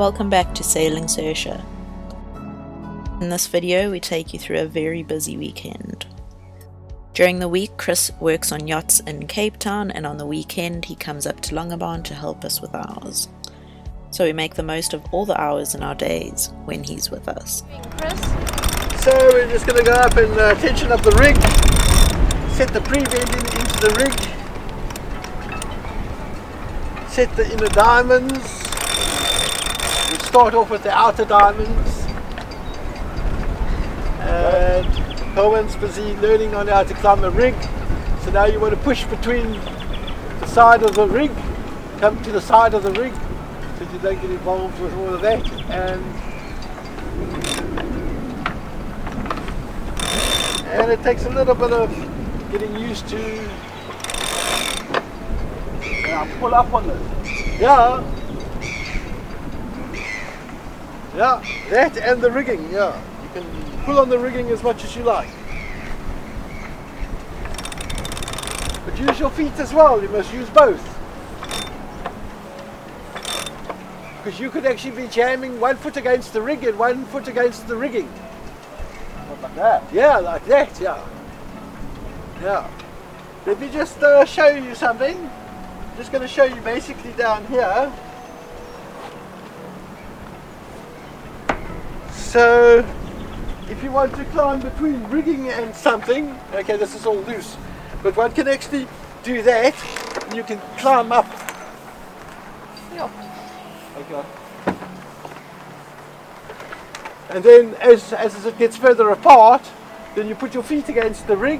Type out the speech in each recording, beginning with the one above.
Welcome back to Sailing Saoirse. In this video we take you through a very busy weekend. During the week Chris works on yachts in Cape Town, and on the weekend he comes up to Longabon to help us with ours. So we make the most of all the hours in our days when he's with us. Chris? So we're just going to go up and tension up the rig, set the pre-bend into the rig, set the inner diamonds. We start off with the outer diamonds, and Colben's busy learning on how to climb a rig. So now you want to push between the side of the rig, come to the side of the rig so you don't get involved with all of that. And it takes a little bit of getting used to. Pull up on this. Yeah, that and the rigging. Yeah, you can pull on the rigging as much as you like, but use your feet as well. You must use both, because you could actually be jamming one foot against the rig and one foot against the rigging. Like that? Yeah, like that, yeah. Let me just show you something. Just going to show you basically down here. So, if you want to climb between rigging and something, okay, this is all loose, but one can actually do that, and you can climb up. Yeah. Okay. And then as it gets further apart, then you put your feet against the rig,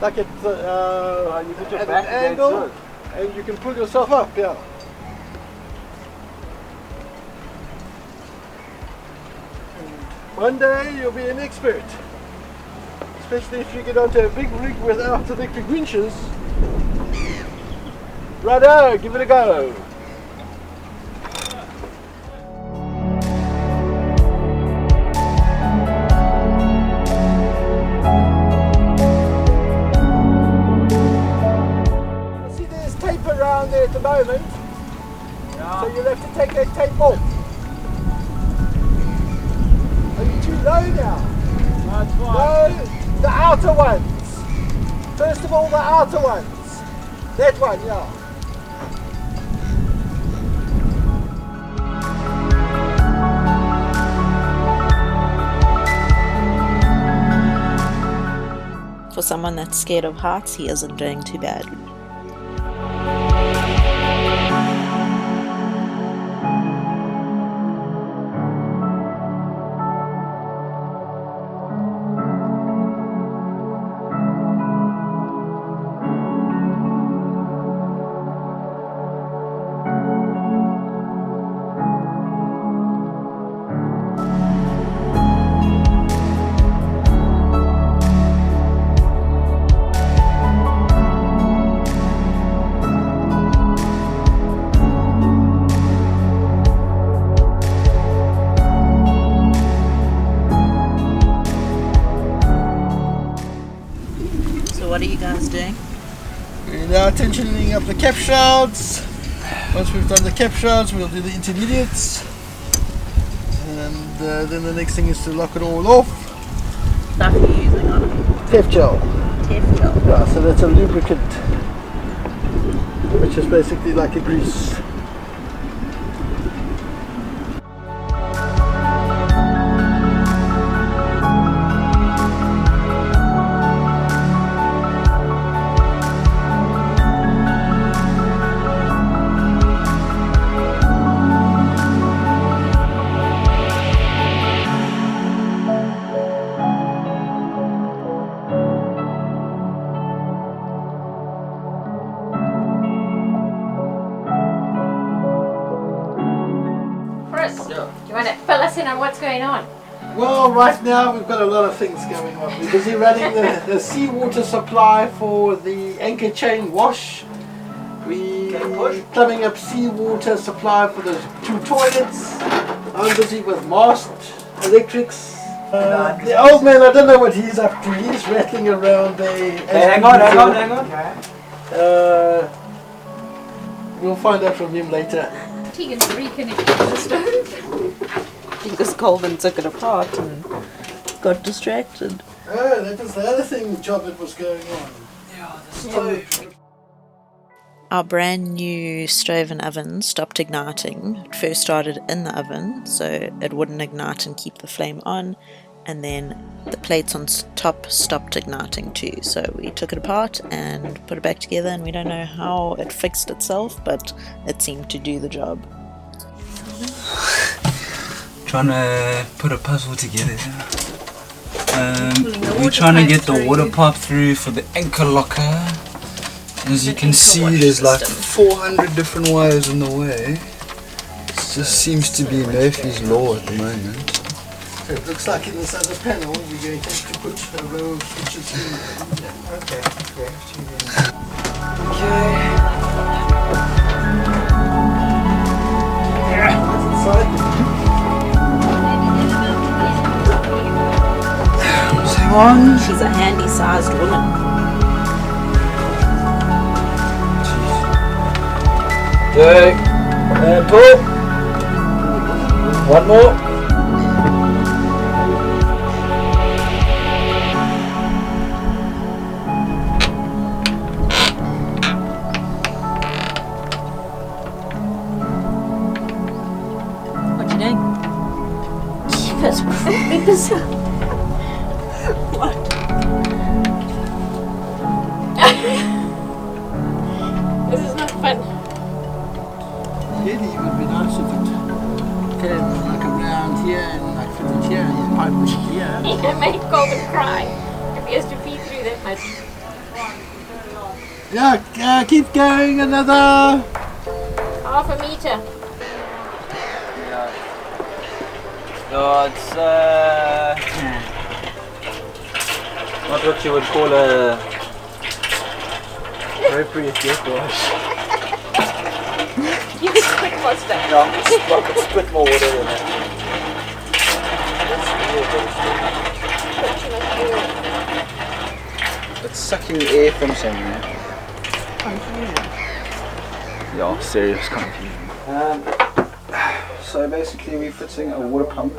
like at you put your at back an angle, against and you can pull yourself up, yeah. And one day you'll be an expert, especially if you get onto a big rig without electric winches. Righto, give it a go. Around there at the moment, so you'll have to take that tape off. Are you too low now? No, it's fine. No, the outer ones. First of all, the outer ones. That one, yeah. For someone that's scared of heights, he isn't doing too badly. What are you guys doing? We're now tensioning up the cap shrouds. Once we've done the cap shrouds, we'll do the intermediates, and then the next thing is to lock it all off. Stuff you're using on it? Tef gel. Tef gel. Yeah, so that's a lubricant, which is basically like a grease. Do you want to fill us in on what's going on? Well, right now we've got a lot of things going on. We're busy running the seawater supply for the anchor chain wash. We're plumbing up seawater supply for the 2 toilets. I'm busy with mast electrics. The old man, I don't know what he's up to. He's rattling around there. Hang on. We'll find out from him later. Tegan's reconnecting the stove. Because Colben took it apart and got distracted. Oh, that was the other job that was going on. Yeah, the stove. Our brand new stove and oven stopped igniting. It first started in the oven, so it wouldn't ignite and keep the flame on, and then the plates on top stopped igniting too. So we took it apart and put it back together, and we don't know how it fixed itself, but it seemed to do the job. Trying to put a puzzle together. We're trying to get the water pipe through for the anchor locker. As you can see, there's like 400 different wires in the way. It just seems to be Murphy's Law at the moment. So it looks like in this other panel we're going to have to put a row of switches in. Yeah. Okay. What's inside One. She's a handy-sized woman. Two. And pull. One more. What you doing? Keep it. What? This is not fun. Really, it would be nice if it came like around here and like fitted here and the pipe was here. You're gonna make Colben cry if he has to feed through that much. Yeah, keep going, another. Half a meter. No, it's not what you would call a appropriate deck wash. You can spit what's that? No, I could spit more water than that. It's sucking air from somewhere. Yeah, serious confusion. So basically we're fitting a water pump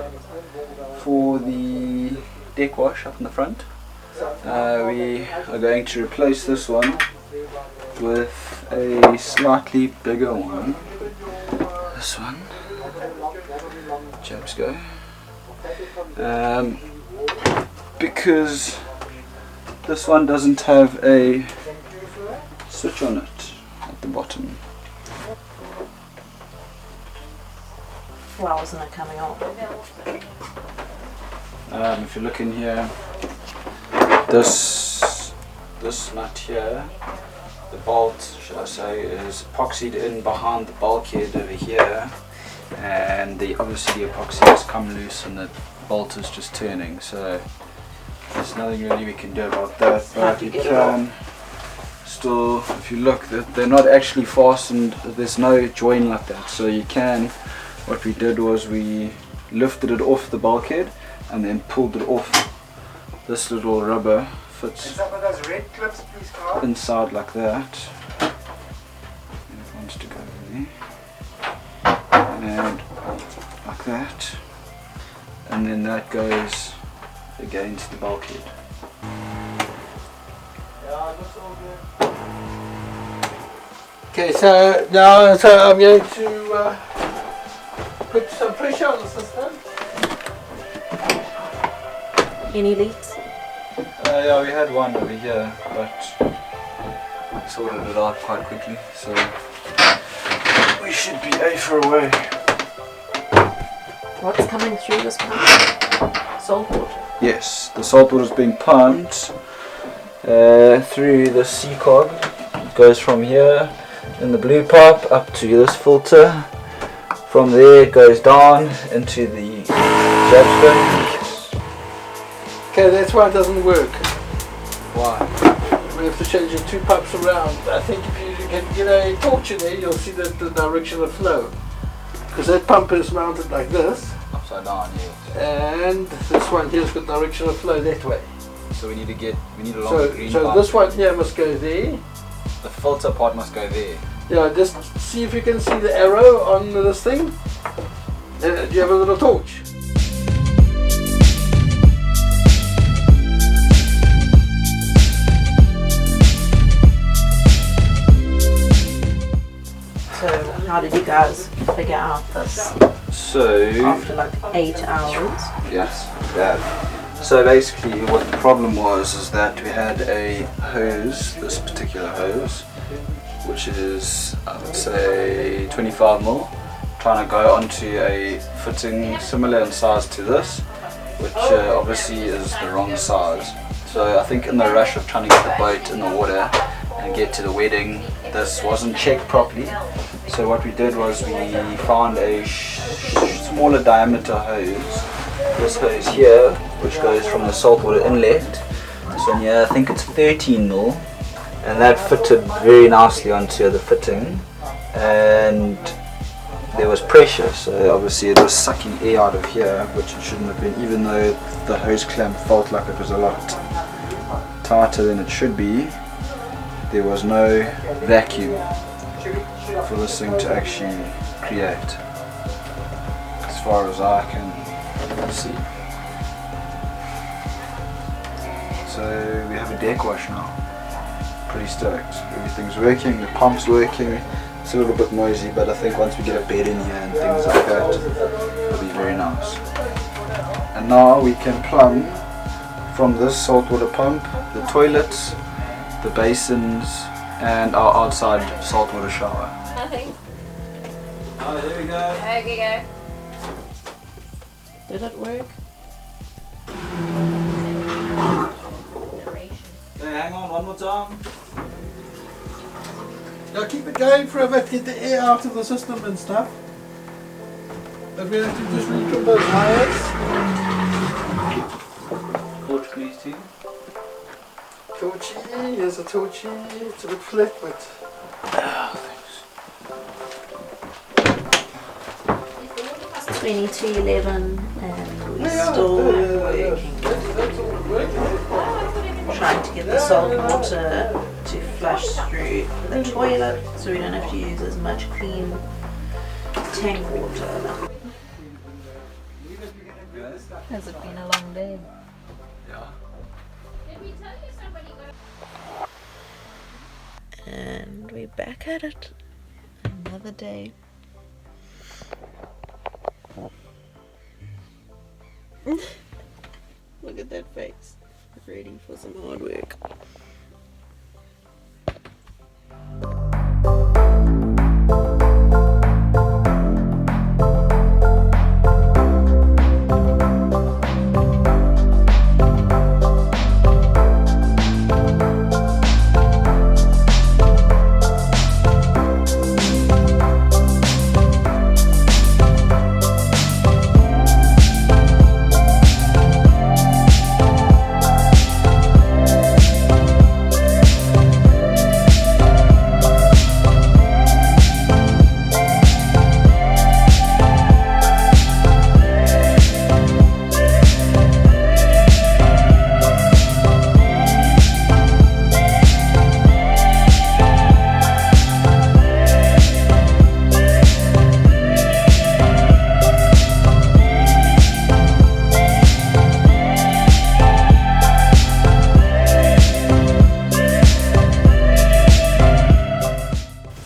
for the deck wash up in the front. We are going to replace this one with a slightly bigger one. This one. Jabs go. Because this one doesn't have a switch on it at the bottom. Why wasn't it coming on? If you look in here, this nut here, the bolt, should I say, is epoxied in behind the bulkhead over here, and obviously the epoxy has come loose and the bolt is just turning, so there's nothing really we can do about that, but you can still, if you look, they're not actually fastened, there's no join like that, so you can, what we did was we lifted it off the bulkhead and then pulled it off. This little rubber fits some of those red clips, please, Carl. inside like that. And it wants to go there. And like that. And then that goes against the bulkhead. Okay, so now I'm going to put some pressure on the system. Any leaks? Yeah, we had one over here, but we sorted it out quite quickly, so we should be A for a way. What's coming through this pump? Salt water. Yes, the salt water is being pumped through the C-cog. It goes from here in the blue pipe up to this filter. From there it goes down into the jabston. Okay, that's why it doesn't work. Why? We have to change the two pipes around. I think if you can get a torch in there, you'll see the direction of flow. Because that pump is mounted like this. Upside down, yes. And this one here's got direction of flow that way. So we need a longer green so pipe. this one here must go there. The filter part must go there. Yeah, this see if you can see the arrow on this thing. Do you have a little torch? So, how did you guys figure out this So, after like 8 hours? yes, bad. So basically what the problem was is that we had a hose, this particular hose, which is, I would say, 25mm, trying to go onto a fitting similar in size to this, which obviously is the wrong size. So I think in the rush of trying to get the boat in the water and get to the wedding, this wasn't checked properly. So what we did was we found a smaller diameter hose, this hose here, which goes from the saltwater inlet. This one here, I think it's 13mm, and that fitted very nicely onto the fitting, and there was pressure, so obviously it was sucking air out of here, which it shouldn't have been, even though the hose clamp felt like it was a lot tighter than it should be. There was no vacuum for this thing to actually create, as far as I can see. So we have a deck wash now. Pretty stoked. Everything's working, the pump's working. It's a little bit noisy, but I think once we get a bed in here and things like that, it'll be very nice. And now we can plumb from this saltwater pump the toilets, the basins, and our outside saltwater shower. Nothing. Oh, there we go. Okay, go. Did it work? Hey, hang on, one more time. Now keep it going for a bit, get the air out of the system and stuff. But we have to just retrim those wires. Torch please too. Torchy, here's a torchy. It's a bit flat, but... It's 22:11 and we're Yeah, still yeah, working. that's all working. Trying to get the salt water to flush through the toilet so we don't have to use as much clean tank water. Has it been a long day? Yeah. And we're back at it. Another day. Look at that face. Ready for some hard work.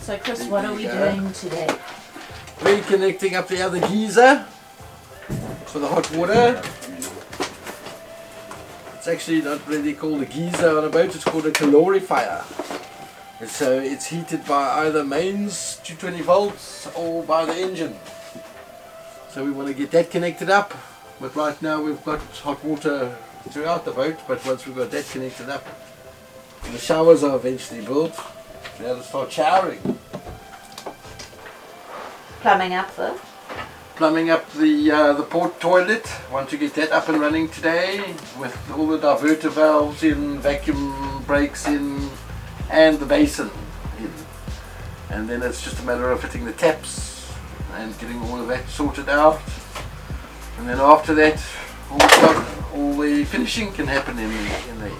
So Chris, what are we doing today? Reconnecting up the other geyser for the hot water. It's actually not really called a geyser on a boat, it's called a calorifier. And so it's heated by either mains 220 volts or by the engine. So we want to get that connected up, but right now we've got hot water throughout the boat, but once we've got that connected up, the showers are eventually built, we have to start showering. Plumbing up the Plumbing up the port toilet. Want to get that up and running today with all the diverter valves in, vacuum breaks in, and the basin in. And then it's just a matter of fitting the taps and getting all of that sorted out. And then after that, all the finishing can happen in the.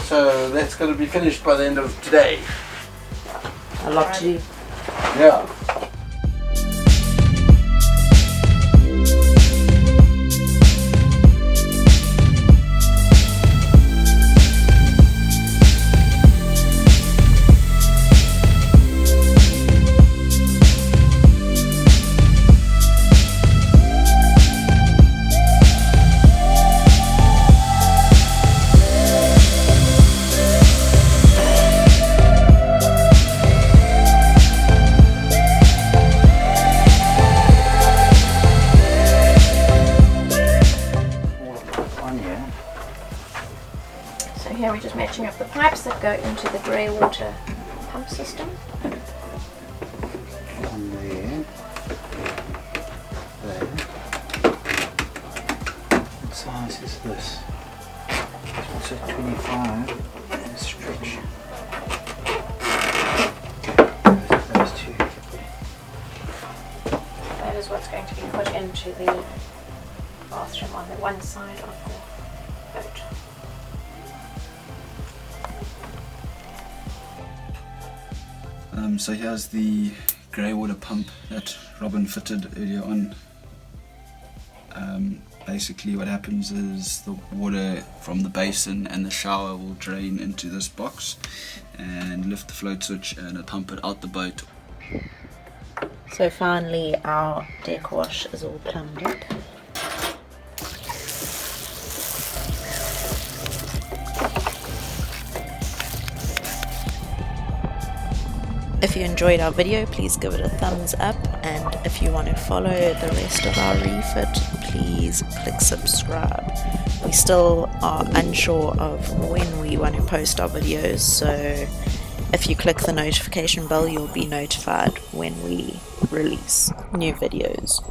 So that's going to be finished by the end of today. a lot to do. Yeah. So here we're just matching up the pipes that go into the grey water pump system. One there. There. What size is this? It's a 25 stretch. Those two. That is what's going to be put into the bathroom on the one side of the boat. So here's the grey water pump that Robin fitted earlier on. Basically what happens is the water from the basin and the shower will drain into this box and lift the float switch and pump it out the boat. So finally our deck wash is all plumbed up. If you enjoyed our video, please give it a thumbs up, and if you want to follow the rest of our refit, please click subscribe. We still are unsure of when we want to post our videos, so if you click the notification bell, you'll be notified when we release new videos.